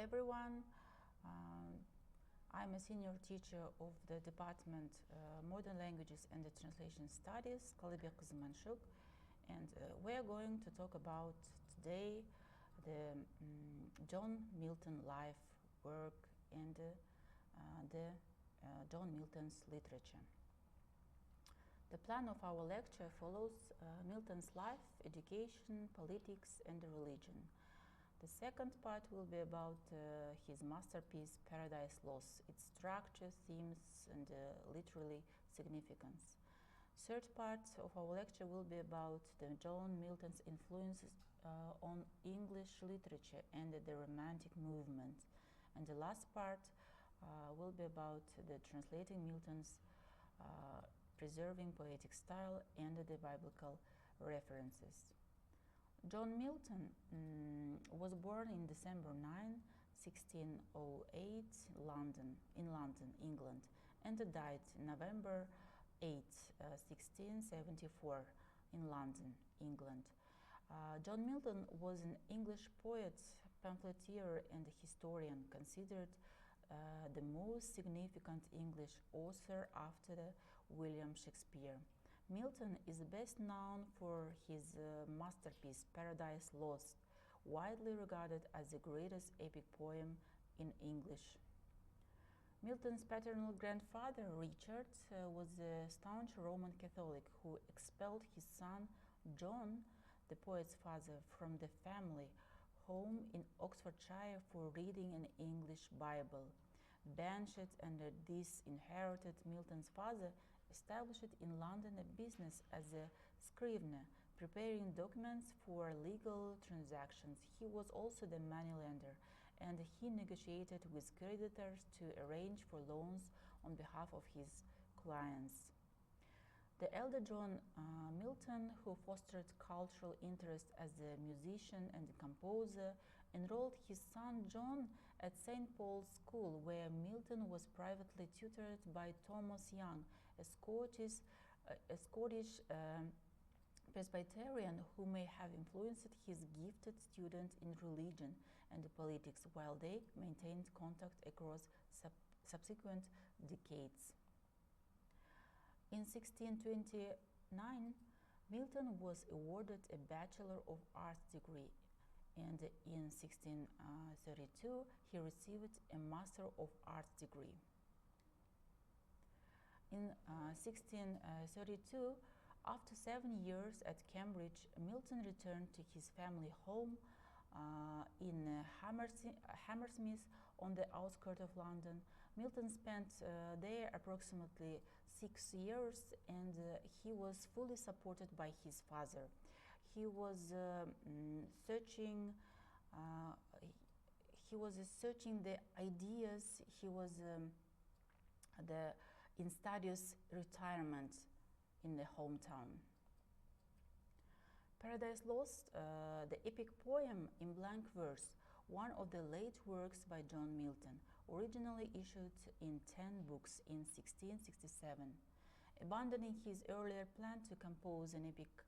everyone. I'm a senior teacher of the department Modern Languages and the Translation Studies, Kaldybekkyzy and we are going to talk about today the John Milton life, work, and John Milton's literature. The plan of our lecture follows Milton's life, education, politics, and religion. The second part will be about his masterpiece, Paradise Lost, its structure, themes, and literary significance. Third part of our lecture will be about John Milton's influences on English literature and the Romantic movement. And the last part will be about the translating Milton's preserving poetic style and the biblical references. John Milton was born in December 9, 1608, in London, England, and died November 8, 1674, in London, England. John Milton was an English poet, pamphleteer, and historian, considered the most significant English author after William Shakespeare. Milton is best known for his masterpiece, Paradise Lost, widely regarded as the greatest epic poem in English. Milton's paternal grandfather, Richard, was a staunch Roman Catholic who expelled his son, John, the poet's father, from the family home in Oxfordshire for reading an English Bible. Banished and disinherited, Milton's father established in London a business as a scrivener, preparing documents for legal transactions. He was also the moneylender, and he negotiated with creditors to arrange for loans on behalf of his clients. The elder John Milton, who fostered cultural interest as a musician and composer, enrolled his son John at St. Paul's School, where Milton was privately tutored by Thomas Young, a Scottish Presbyterian who may have influenced his gifted student in religion and politics, while they maintained contact across subsequent decades. In 1629, Milton was awarded a Bachelor of Arts degree, and in 1632 he received a Master of Arts degree. In 1632, after 7 years at Cambridge, Milton returned to his family home in Hammersmith on the outskirts of London. Milton spent there approximately 6 years, and he was fully supported by his father. He was searching the ideas. He was in studious retirement in the hometown. Paradise Lost, the epic poem in blank verse, one of the late works by John Milton, originally issued in 10 books in 1667. Abandoning his earlier plan to compose an epic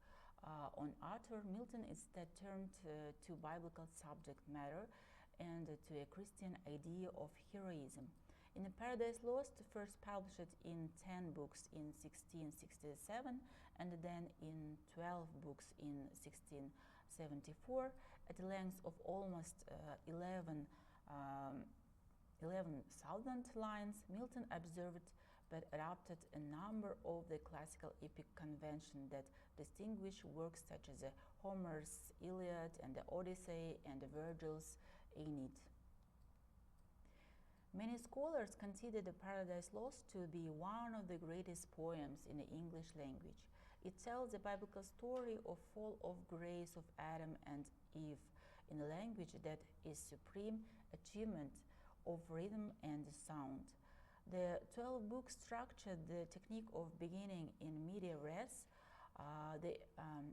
on Arthur, Milton instead turned to biblical subject matter and to a Christian idea of heroism. In Paradise Lost, first published in 10 books in 1667 and then in 12 books in 1674, at a length of almost 11,000 lines, Milton observed but adopted a number of the classical epic conventions that distinguish works such as Homer's Iliad and the Odyssey and Virgil's Aeneid. Many scholars consider the Paradise Lost to be one of the greatest poems in the English language. It tells the biblical story of fall of grace of Adam and Eve in a language that is supreme achievement of rhythm and sound. The 12-book structure, the technique of beginning in media res, the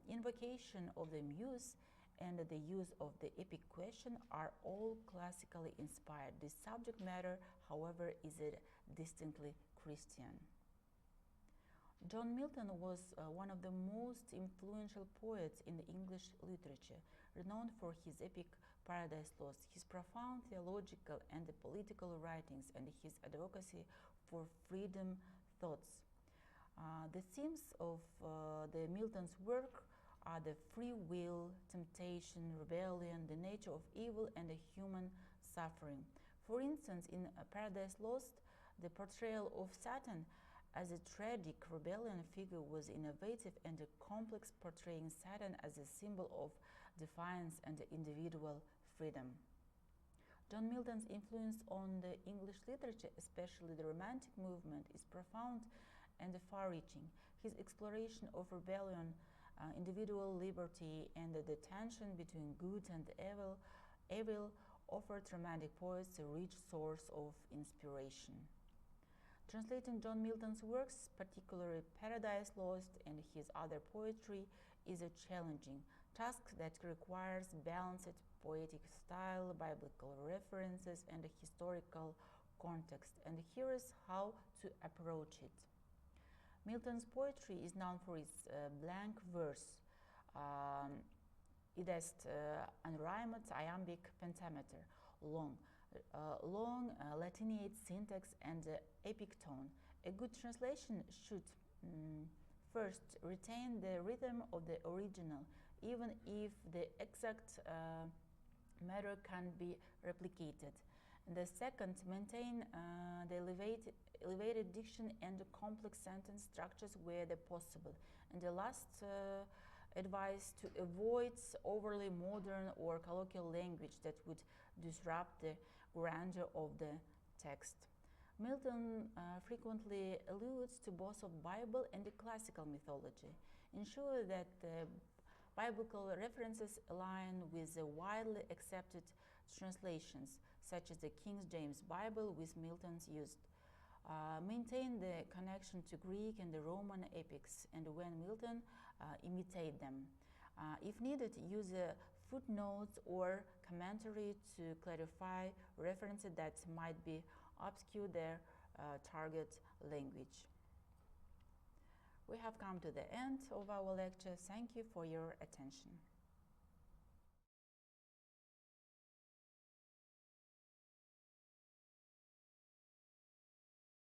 invocation of the muse, and the use of the epic question are all classically inspired. The subject matter, however, is distinctly Christian. John Milton was one of the most influential poets in the English literature, renowned for his epic Paradise Lost, his profound theological and political writings, and his advocacy for freedom thoughts. The themes of the Milton's work are the free will, temptation, rebellion, the nature of evil, and the human suffering. For instance, in Paradise Lost, the portrayal of Satan as a tragic rebellion figure was innovative and complex, portraying Satan as a symbol of defiance and individual freedom. John Milton's influence on the English literature, especially the Romantic movement, is profound and far-reaching. His exploration of rebellion, individual liberty, and the tension between good and evil offered Romantic poets a rich source of inspiration. Translating John Milton's works, particularly Paradise Lost and his other poetry, is a challenging task that requires balanced poetic style, biblical references, and a historical context, and here is how to approach it. Milton's poetry is known for its blank verse, idest unrhymed iambic pentameter, long Latinate syntax, and epic tone. A good translation should first retain the rhythm of the original, even if the exact matter can be replicated. And the second, maintain the elevated diction and complex sentence structures where possible. And the last, advice to avoid overly modern or colloquial language that would disrupt the grandeur of the text. Milton frequently alludes to both of Bible and the classical mythology. Ensure that the biblical references align with the widely accepted translations, such as the King James Bible, with Milton's used. Maintain the connection to Greek and the Roman epics, and when Milton, imitate them. If needed, use footnotes or commentary to clarify references that might be obscure their target language. We have come to the end of our lecture. Thank you for your attention.